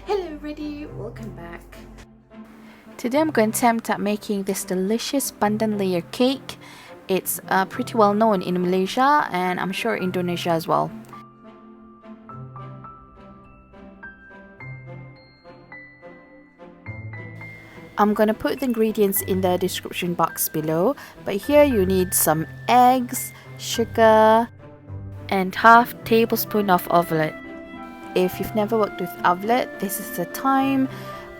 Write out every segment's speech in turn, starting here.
Hello everybody, welcome back. Today I'm going to attempt at making this delicious pandan layer cake. It's pretty well known in Malaysia and I'm sure Indonesia as well. I'm gonna put the ingredients in the description box below, but here you need some eggs, sugar, and half tablespoon of Ovallette. If you've never worked with Ovallette, this is the time.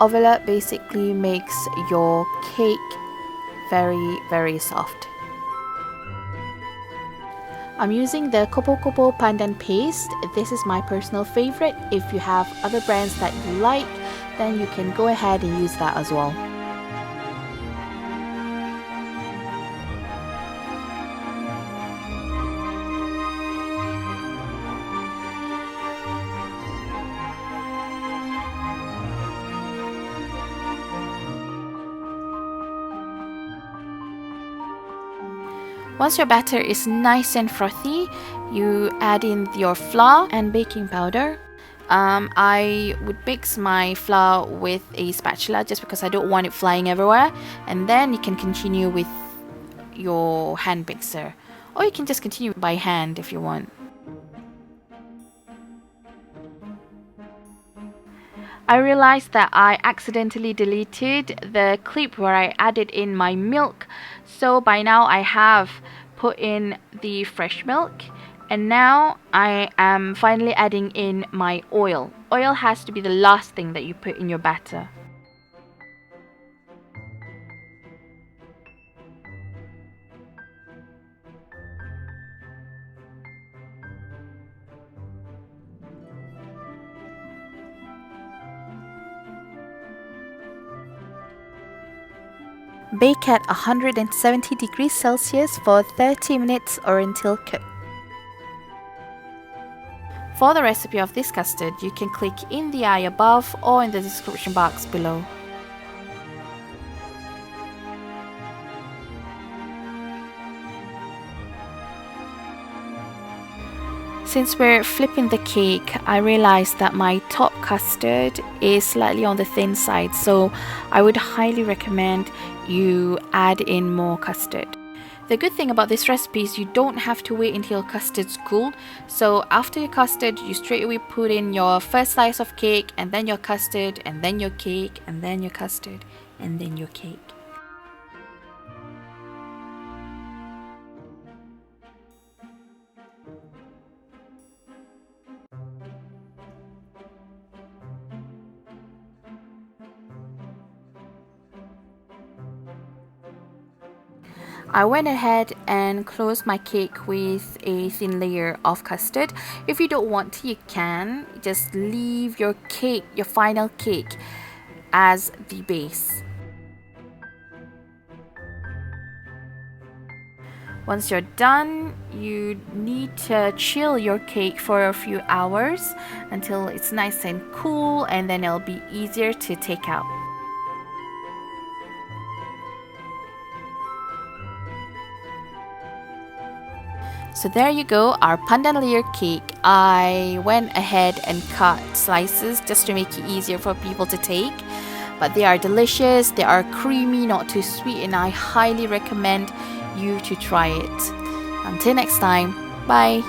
Ovallette basically makes your cake very soft. I'm using the Kopo Pandan Paste. This is my personal favorite. If you have other brands that you like, then you can go ahead and use that as well. Once your batter is nice and frothy, you add in your flour and baking powder. I would mix my flour with a spatula just because I don't want it flying everywhere, and then you can continue with your hand mixer, or you can just continue by hand if you want. I realized that I accidentally deleted the clip where I added in my milk, so by now I have put in the fresh milk, and now I am finally adding in my oil. Oil has to be the last thing that you put in your batter. Bake at 170 degrees Celsius for 30 minutes or until cooked. For the recipe of this custard, you can click in the eye above or in the description box below. Since we're flipping the cake, I realized that my top custard is slightly on the thin side, so I would highly recommend you add in more custard. The good thing about this recipe is you don't have to wait until custard's cooled. So after your custard, you straight away put in your first slice of cake, and then your custard, and then your cake, and then your custard, and then your cake. I went ahead and closed my cake with a thin layer of custard. If you don't want to, you can just leave your cake, your final cake, as the base. Once you're done, you need to chill your cake for a few hours until it's nice and cool, and then it'll be easier to take out. So there you go, our pandan layer cake. I went ahead and cut slices just to make it easier for people to take. But they are delicious, they are creamy, not too sweet, and I highly recommend you to try it. Until next time, bye!